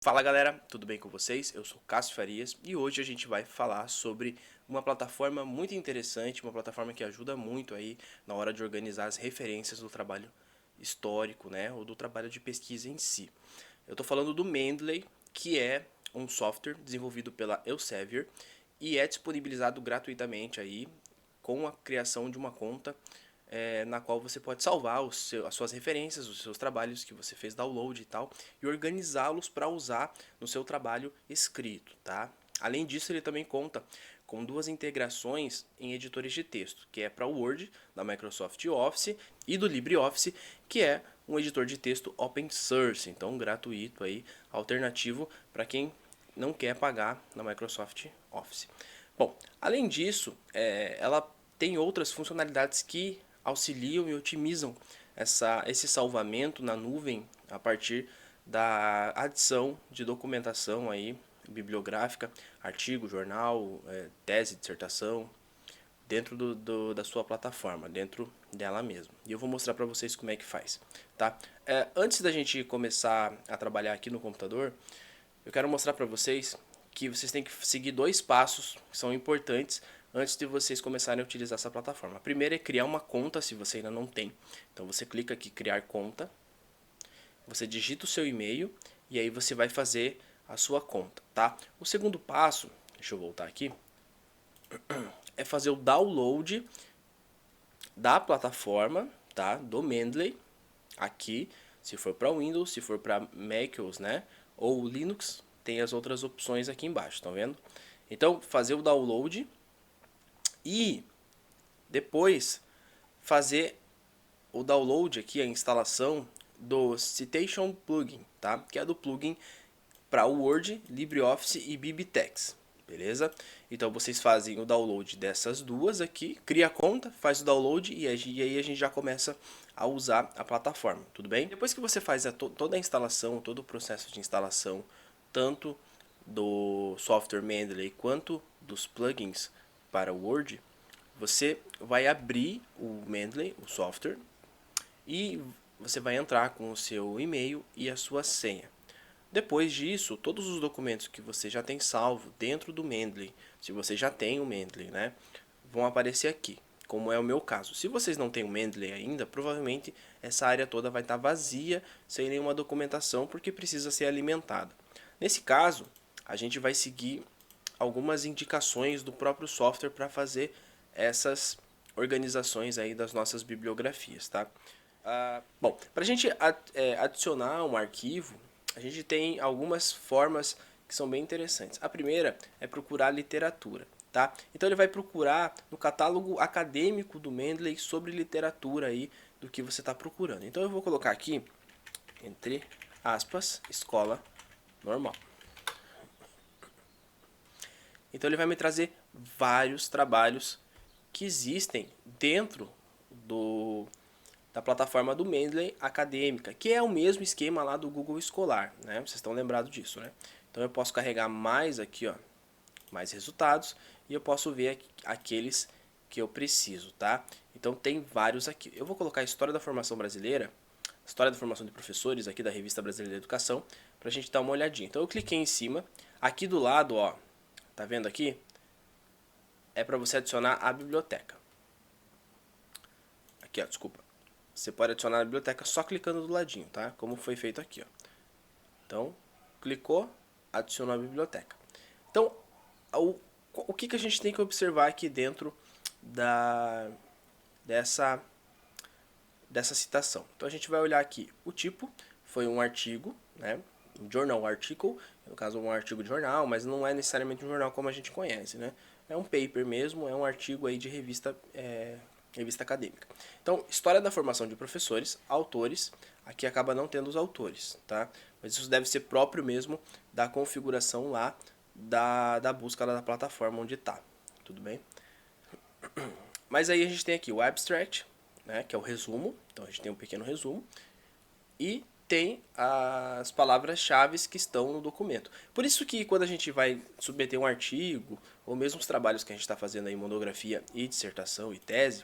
Fala galera, tudo bem com vocês? Eu sou Cássio Farias e hoje a gente vai falar sobre uma plataforma muito interessante, uma plataforma que ajuda muito aí na hora de organizar as referências do trabalho histórico, né, ou do trabalho de pesquisa em si. Eu estou falando do Mendeley, que é um software desenvolvido pela Elsevier e é disponibilizado gratuitamente aí com a criação de uma conta na qual você pode salvar as suas referências, os seus trabalhos que você fez download e tal, e organizá-los para usar no seu trabalho escrito, tá? Além disso, ele também conta com duas integrações em editores de texto, que é para o Word, da Microsoft Office, e do LibreOffice, que é um editor de texto open source, então gratuito aí, alternativo para quem não quer pagar na Microsoft Office. Bom, além disso, ela tem outras funcionalidades que auxiliam e otimizam esse salvamento na nuvem a partir da adição de documentação aí, bibliográfica, artigo, jornal, tese, dissertação, dentro da sua plataforma, dentro dela mesma. E eu vou mostrar para vocês como é que faz. Tá? Antes da gente começar a trabalhar aqui no computador, eu quero mostrar para vocês que vocês têm que seguir dois passos que são importantes antes de vocês começarem a utilizar essa plataforma. A primeira é criar uma conta, se você ainda não tem. Então você clica aqui criar conta, você digita o seu e-mail e aí você vai fazer a sua conta, tá? O segundo passo, deixa eu voltar aqui, é fazer o download da plataforma, tá? Do Mendeley, aqui, se for para Windows, se for para macOS, né? Ou Linux, tem as outras opções aqui embaixo, estão vendo? Então, fazer o download e depois fazer o download aqui, a instalação do Citation Plugin, tá? Que é do plugin para Word, LibreOffice e BibTeX, beleza? Então vocês fazem o download dessas duas aqui, cria a conta, faz o download e aí a gente já começa a usar a plataforma, tudo bem? Depois que você faz toda a instalação, todo o processo de instalação, tanto do software Mendeley quanto dos plugins para o Word, você vai abrir o Mendeley, o software, e você vai entrar com o seu e-mail e a sua senha. Depois disso, todos os documentos que você já tem salvo dentro do Mendeley, se você já tem o Mendeley, né, vão aparecer aqui, como é o meu caso. Se vocês não têm o Mendeley ainda, provavelmente essa área toda vai estar vazia, sem nenhuma documentação, porque precisa ser alimentada. Nesse caso, a gente vai seguir algumas indicações do próprio software para fazer essas organizações aí das nossas bibliografias, tá? Bom, para a gente adicionar um arquivo, a gente tem algumas formas que são bem interessantes. A primeira é procurar literatura, tá? Então ele vai procurar no catálogo acadêmico do Mendeley sobre literatura aí do que você está procurando. Então eu vou colocar aqui, entre aspas, escola normal. Então ele vai me trazer vários trabalhos que existem dentro do, da plataforma do Mendeley Acadêmica, que é o mesmo esquema lá do Google Escolar, né? Vocês estão lembrados disso, né? Então eu posso carregar mais aqui, ó, mais resultados, e eu posso ver aqueles que eu preciso, tá? Então tem vários aqui. Eu vou colocar a História da Formação Brasileira, História da Formação de Professores aqui da Revista Brasileira de Educação, pra gente dar uma olhadinha. Então eu cliquei em cima, aqui do lado, ó, tá vendo aqui? É para você adicionar a biblioteca. Aqui, ó, desculpa. Você pode adicionar a biblioteca só clicando do ladinho, tá? Como foi feito aqui, ó. Então, clicou, adicionou a biblioteca. Então, o que a gente tem que observar aqui dentro dessa, dessa citação? Então, a gente vai olhar aqui. O tipo foi um artigo, né? Um journal article, no caso um artigo de jornal, mas não é necessariamente um jornal como a gente conhece, né? É um paper mesmo, é um artigo aí de revista acadêmica. Então, história da formação de professores, autores, aqui acaba não tendo os autores, tá? Mas isso deve ser próprio mesmo da configuração lá da busca lá da plataforma onde está, tudo bem? Mas aí a gente tem aqui o abstract, né, que é o resumo, então a gente tem um pequeno resumo, e tem as palavras-chave que estão no documento. Por isso que quando a gente vai submeter um artigo, ou mesmo os trabalhos que a gente está fazendo aí, monografia e dissertação e tese,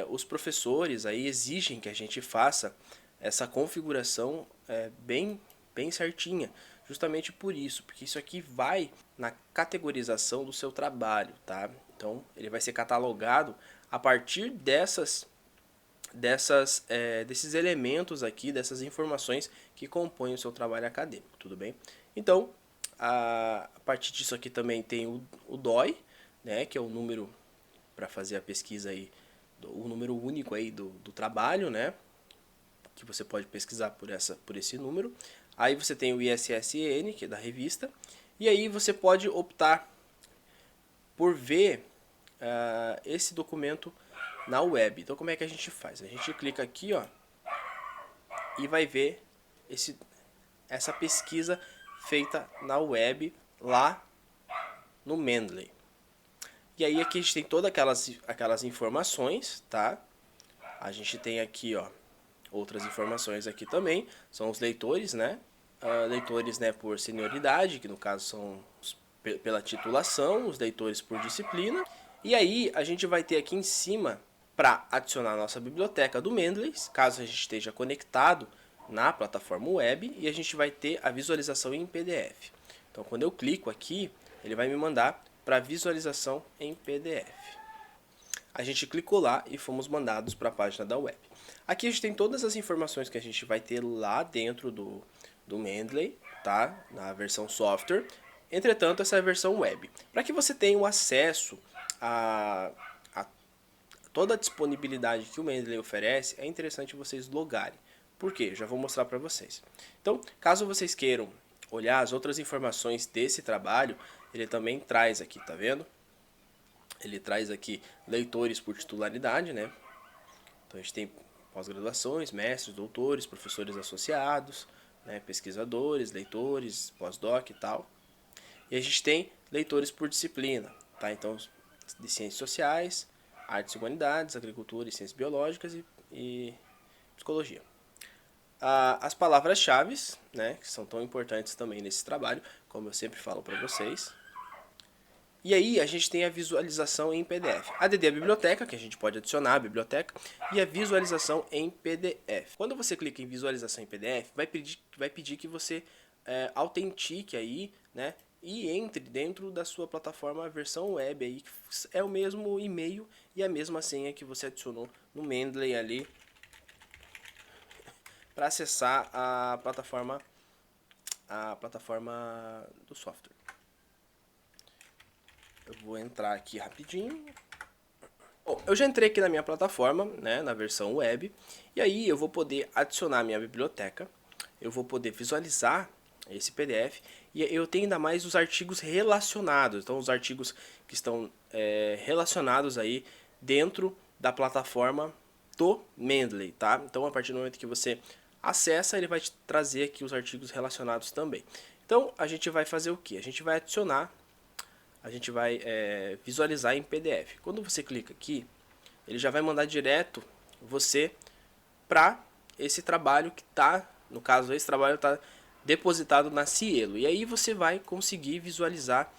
os professores aí exigem que a gente faça essa configuração bem certinha justamente por isso, porque isso aqui vai na categorização do seu trabalho, tá? Então, ele vai ser catalogado a partir desses elementos aqui, dessas informações que compõem o seu trabalho acadêmico, tudo bem? Então, a partir disso aqui também tem o DOI, né, que é o número para fazer a pesquisa aí, o número único aí do trabalho, né, que você pode pesquisar por esse número. Aí você tem o ISSN, que é da revista, e aí você pode optar por ver esse documento na web. Então como é que a gente faz? A gente clica aqui, ó, e vai ver essa pesquisa feita na web lá no Mendeley. E aí aqui a gente tem todas aquelas informações, tá? A gente tem aqui, ó, outras informações aqui também, são os leitores, né? Leitores, né, por senioridade, que no caso são pela titulação, os leitores por disciplina. E aí a gente vai ter aqui em cima, para adicionar a nossa biblioteca do Mendeley, caso a gente esteja conectado na plataforma web, e a gente vai ter a visualização em PDF. Então quando eu clico aqui, ele vai me mandar para visualização em PDF. A gente clicou lá e fomos mandados para a página da web. Aqui a gente tem todas as informações que a gente vai ter lá dentro do Mendeley, tá? Na versão software. Entretanto, essa é a versão web. Para que você tenha o acesso a toda a disponibilidade que o Mendeley oferece, é interessante vocês logarem. Por quê? Eu já vou mostrar para vocês. Então, caso vocês queiram olhar as outras informações desse trabalho, ele também traz aqui, tá vendo? Ele traz aqui leitores por titularidade, né? Então a gente tem pós-graduações, mestres, doutores, professores associados, né? Pesquisadores, leitores, pós-doc e tal. E a gente tem leitores por disciplina, tá? Então, de ciências sociais, artes e humanidades, agricultura e ciências biológicas e psicologia. As palavras-chave, né, que são tão importantes também nesse trabalho, como eu sempre falo para vocês. E aí a gente tem a visualização em PDF. ADD é a biblioteca, que a gente pode adicionar a biblioteca, e a visualização em PDF. Quando você clica em visualização em PDF, vai pedir que você autentique aí, né, e entre dentro da sua plataforma a versão web aí, que é o mesmo e-mail e a mesma senha que você adicionou no Mendeley ali para acessar a plataforma do software. Eu vou entrar aqui rapidinho. Bom, eu já entrei aqui na minha plataforma, né, na versão web, e aí eu vou poder adicionar a minha biblioteca, eu vou poder visualizar esse PDF, e eu tenho ainda mais os artigos relacionados, então os artigos que estão relacionados aí dentro da plataforma do Mendeley, tá? Então a partir do momento que você acessa, ele vai te trazer aqui os artigos relacionados também. Então a gente vai fazer o que? A gente vai adicionar, a gente vai visualizar em PDF. Quando você clica aqui, ele já vai mandar direto você para esse trabalho que está, no caso esse trabalho está depositado na Cielo. E aí você vai conseguir visualizar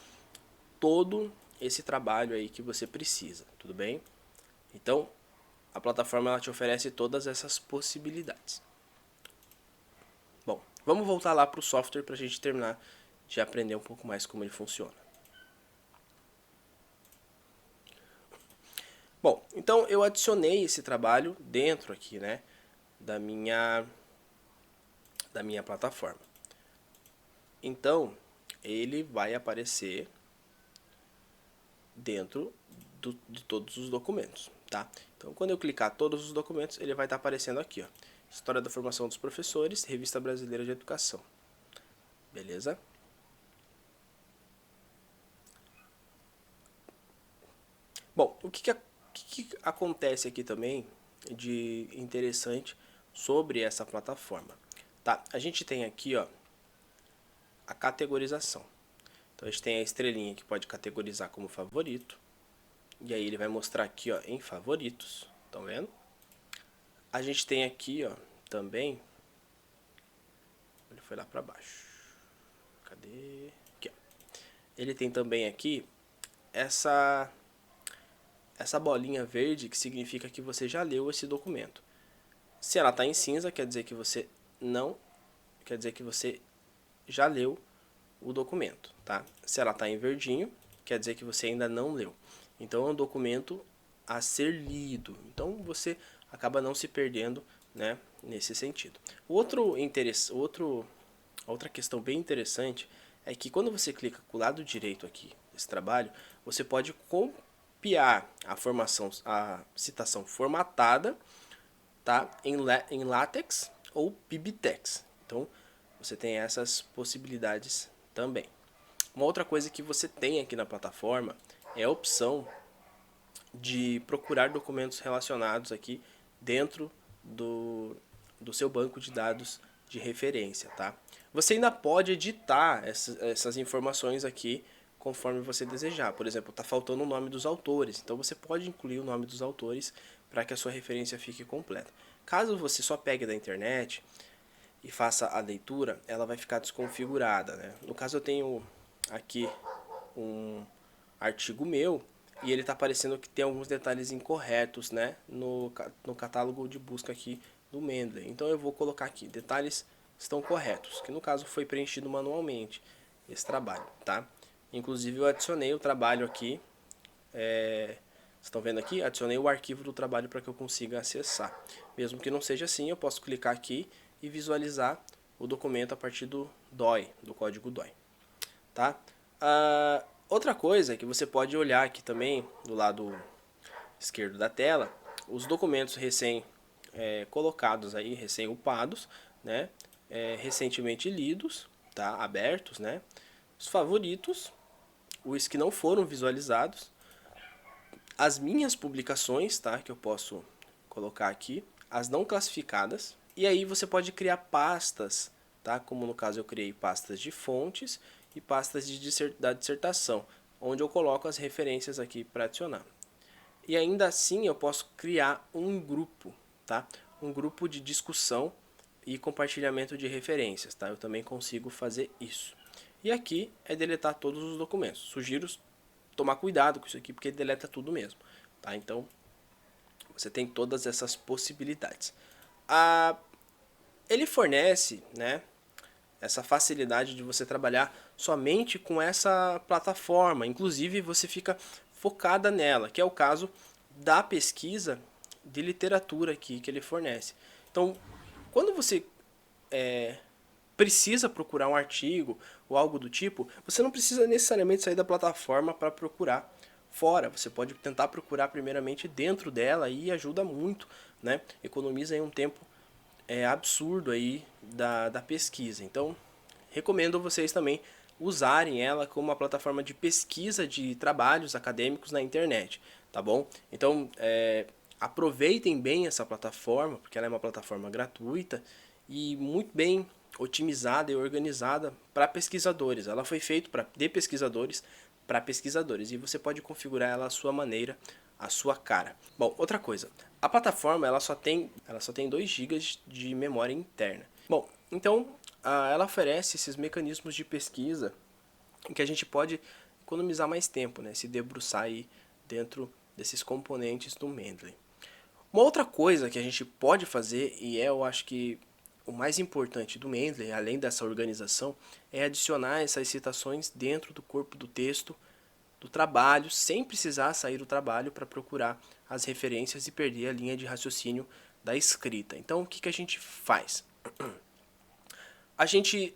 todo esse trabalho aí que você precisa, tudo bem? Então, a plataforma ela te oferece todas essas possibilidades. Bom, vamos voltar lá para o software para a gente terminar de aprender um pouco mais como ele funciona. Bom, então eu adicionei esse trabalho dentro aqui, né, da minha plataforma. Então, ele vai aparecer dentro de todos os documentos, tá? Então, quando eu clicar todos os documentos, ele vai estar aparecendo aqui, ó. História da formação dos professores, Revista Brasileira de Educação. Beleza? Bom, o que acontece aqui também de interessante sobre essa plataforma, tá? A gente tem aqui, ó, a categorização. Então a gente tem a estrelinha que pode categorizar como favorito. E aí ele vai mostrar aqui, ó, em favoritos. Estão vendo? A gente tem aqui, ó, também. Ele foi lá para baixo. Cadê? Aqui, ó. Ele tem também aqui essa bolinha verde que significa que você já leu esse documento. Se ela está em cinza, quer dizer que você não, quer dizer que você já leu o documento, tá? Se ela está em verdinho, quer dizer que você ainda não leu. Então é um documento a ser lido. Então você acaba não se perdendo, né, nesse sentido. Outra questão bem interessante é que quando você clica com o lado direito aqui desse trabalho, você pode copiar a citação formatada, tá, em LaTeX ou BibTeX. Então você tem essas possibilidades também. Uma outra coisa que você tem aqui na plataforma é a opção de procurar documentos relacionados aqui dentro do seu banco de dados de referência, tá? Você ainda pode editar essas informações aqui conforme você desejar. Por exemplo, está faltando o nome dos autores, então você pode incluir o nome dos autores para que a sua referência fique completa. Caso você só pegue da internet e faça a leitura, ela vai ficar desconfigurada, né? No caso eu tenho aqui um artigo meu e ele está aparecendo que tem alguns detalhes incorretos, né, no catálogo de busca aqui do Mendeley. Então eu vou colocar aqui, detalhes estão corretos, que no caso foi preenchido manualmente esse trabalho, tá? Inclusive eu adicionei o trabalho aqui, estão vendo aqui? Adicionei o arquivo do trabalho para que eu consiga acessar. Mesmo que não seja assim, eu posso clicar aqui e visualizar o documento a partir do DOI, do código DOI, tá? Outra coisa é que você pode olhar aqui também, do lado esquerdo da tela, os documentos colocados aí, recém-upados, né? Recentemente lidos, tá? Abertos, né? Os favoritos, os que não foram visualizados, as minhas publicações, tá? Que eu posso colocar aqui, as não classificadas, e aí você pode criar pastas, tá? Como no caso eu criei pastas de fontes e pastas da dissertação, onde eu coloco as referências aqui para adicionar. E ainda assim eu posso criar um grupo, tá? Um grupo de discussão e compartilhamento de referências, tá? Eu também consigo fazer isso. E aqui é deletar todos os documentos. Sugiro tomar cuidado com isso aqui, porque deleta tudo mesmo, tá? Então você tem todas essas possibilidades. Ele fornece, né, essa facilidade de você trabalhar somente com essa plataforma. Inclusive você fica focada nela, que é o caso da pesquisa de literatura aqui que ele fornece. Então, quando você precisa procurar um artigo ou algo do tipo, você não precisa necessariamente sair da plataforma para procurar fora. Você pode tentar procurar primeiramente dentro dela e ajuda muito, né? Economiza aí um tempo absurdo aí da pesquisa. Então, recomendo vocês também usarem ela como uma plataforma de pesquisa de trabalhos acadêmicos na internet, tá bom? Então, aproveitem bem essa plataforma, porque ela é uma plataforma gratuita e muito bem otimizada e organizada para pesquisadores. Ela foi feita de pesquisadores para pesquisadores e você pode configurar ela à sua maneira, à sua cara. Bom, outra coisa, a plataforma ela só tem 2 GB de memória interna. Bom, então ela oferece esses mecanismos de pesquisa em que a gente pode economizar mais tempo, né? Se debruçar aí dentro desses componentes do Mendeley. Uma outra coisa que a gente pode fazer, e eu acho que o mais importante do Mendeley, além dessa organização, é adicionar essas citações dentro do corpo do texto do trabalho, sem precisar sair do trabalho para procurar as referências e perder a linha de raciocínio da escrita. Então, o que a gente faz? A gente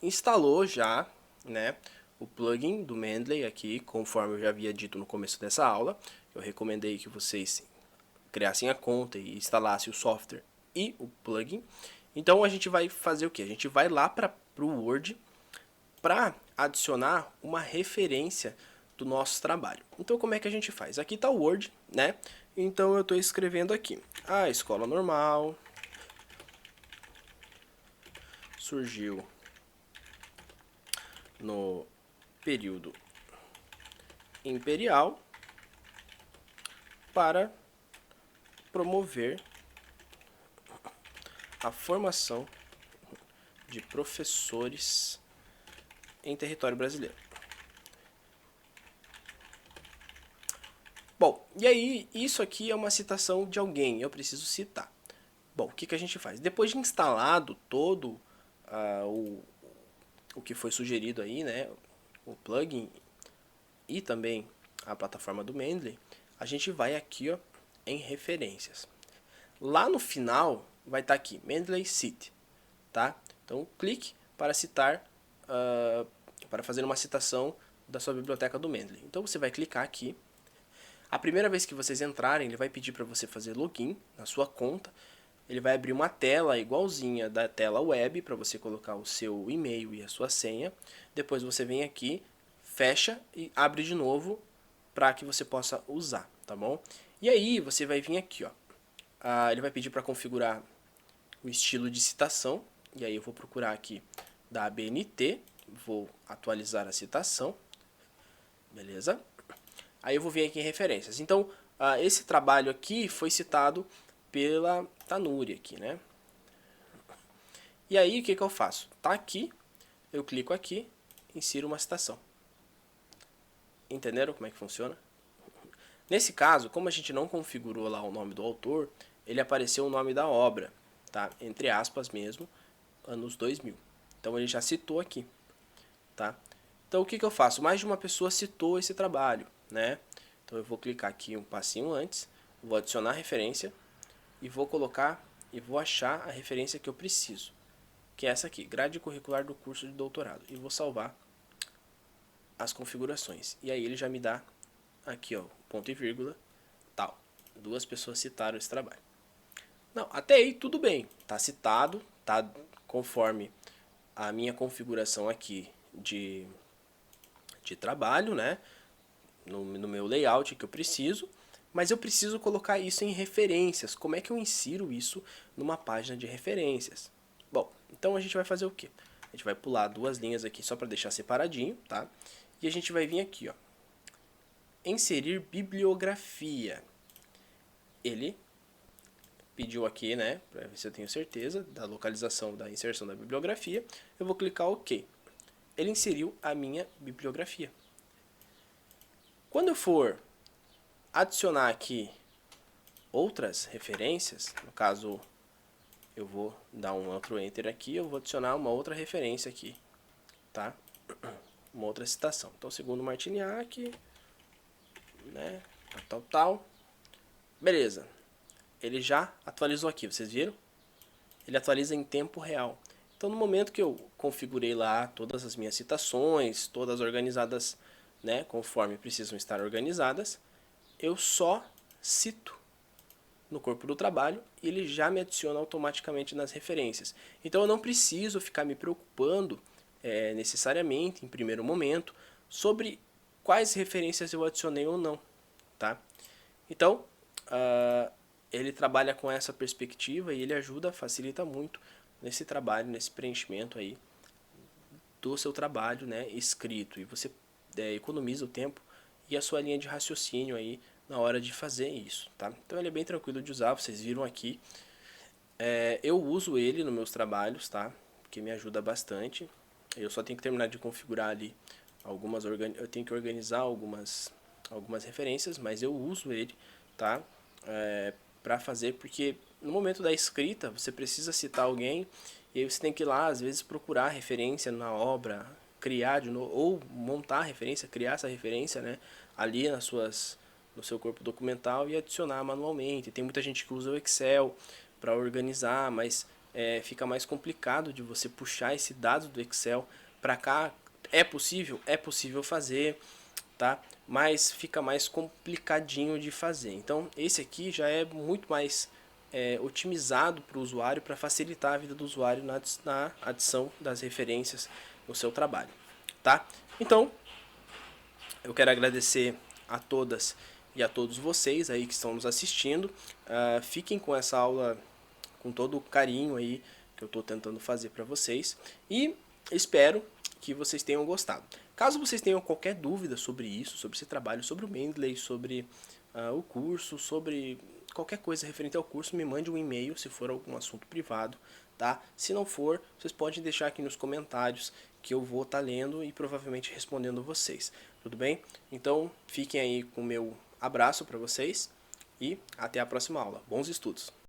instalou já, né, o plugin do Mendeley aqui, conforme eu já havia dito no começo dessa aula. Eu recomendei que vocês criassem a conta e instalassem o software e o plugin. Então a gente vai fazer o que? A gente vai lá para o Word para adicionar uma referência do nosso trabalho. Então como é que a gente faz? Aqui está o Word, né? Então eu estou escrevendo aqui: a escola normal surgiu no período imperial para promover a formação de professores em território brasileiro. Bom, e aí isso aqui é uma citação de alguém, eu preciso citar. Bom, o que a gente faz? Depois de instalado todo o o que foi sugerido aí, né, o plugin e também a plataforma do Mendeley, a gente vai aqui, ó, em referências. Lá no final vai estar aqui, Mendeley Cite, tá? Então clique para citar, para fazer uma citação da sua biblioteca do Mendeley. Então você vai clicar aqui. A primeira vez que vocês entrarem, ele vai pedir para você fazer login na sua conta. Ele vai abrir uma tela igualzinha da tela web para você colocar o seu e-mail e a sua senha. Depois você vem aqui, fecha e abre de novo para que você possa usar, tá bom? E aí você vai vir aqui, ó. Ele vai pedir para configurar o estilo de citação. E aí eu vou procurar aqui da ABNT, vou atualizar a citação, beleza? Aí eu vou vir aqui em referências. Então, esse trabalho aqui foi citado pela Tanuri aqui, né? E aí, o que eu faço? Tá aqui, eu clico aqui, insiro uma citação. Entenderam como é que funciona? Nesse caso, como a gente não configurou lá o nome do autor, ele apareceu o nome da obra, tá? Entre aspas mesmo, anos 2000. Então ele já citou aqui, tá? Então o que eu faço? Mais de uma pessoa citou esse trabalho, né? Então eu vou clicar aqui um passinho antes, vou adicionar a referência e vou colocar e vou achar a referência que eu preciso, que é essa aqui, grade curricular do curso de doutorado, e vou salvar as configurações. E aí ele já me dá aqui, ó, ponto e vírgula, tal. 2 pessoas citaram esse trabalho. Não, até aí tudo bem, tá citado, tá conforme a minha configuração aqui de trabalho, né? No meu layout que eu preciso, mas eu preciso colocar isso em referências. Como é que eu insiro isso numa página de referências? Bom, então a gente vai fazer o quê? A gente vai pular 2 linhas aqui só para deixar separadinho, tá? E a gente vai vir aqui, ó, inserir bibliografia. Ele pediu aqui, né, para ver se eu tenho certeza da localização da inserção da bibliografia. Eu vou clicar OK. Ele inseriu a minha bibliografia. Quando eu for adicionar aqui outras referências, no caso eu vou dar um outro enter aqui, eu vou adicionar uma outra referência aqui, tá? Uma outra citação. Então, segundo Martiniak, né, tal. Beleza. Ele já atualizou aqui, vocês viram? Ele atualiza em tempo real. Então, no momento que eu configurei lá todas as minhas citações, todas organizadas, né, conforme precisam estar organizadas, eu só cito no corpo do trabalho e ele já me adiciona automaticamente nas referências. Então, eu não preciso ficar me preocupando necessariamente, em primeiro momento, sobre quais referências eu adicionei ou não, tá? Então, ele trabalha com essa perspectiva e ele ajuda, facilita muito nesse trabalho, nesse preenchimento aí do seu trabalho, né, escrito. E você economiza o tempo e a sua linha de raciocínio aí na hora de fazer isso, tá? Então ele é bem tranquilo de usar, vocês viram aqui. Eu uso ele nos meus trabalhos, tá? Porque me ajuda bastante. Eu só tenho que terminar de configurar ali eu tenho que organizar algumas referências, mas eu uso ele, tá? Para fazer, porque no momento da escrita você precisa citar alguém e aí você tem que ir lá às vezes procurar referência na obra, criar de novo, ou montar a referência, criar essa referência, né, ali no seu corpo documental e adicionar manualmente. Tem muita gente que usa o Excel para organizar, mas fica mais complicado de você puxar esse dado do Excel para cá. É possível fazer, tá? Mas fica mais complicadinho de fazer. Então esse aqui já é muito mais otimizado para o usuário, para facilitar a vida do usuário na adição das referências no seu trabalho, tá? Então eu quero agradecer a todas e a todos vocês aí que estão nos assistindo. Fiquem com essa aula com todo o carinho aí que eu estou tentando fazer para vocês e espero que vocês tenham gostado. Caso vocês tenham qualquer dúvida sobre isso, sobre esse trabalho, sobre o Mendeley, sobre o curso, sobre qualquer coisa referente ao curso, me mande um e-mail se for algum assunto privado, tá? Se não for, vocês podem deixar aqui nos comentários que eu vou estar lendo e provavelmente respondendo vocês, tudo bem? Então, fiquem aí com o meu abraço para vocês e até a próxima aula. Bons estudos!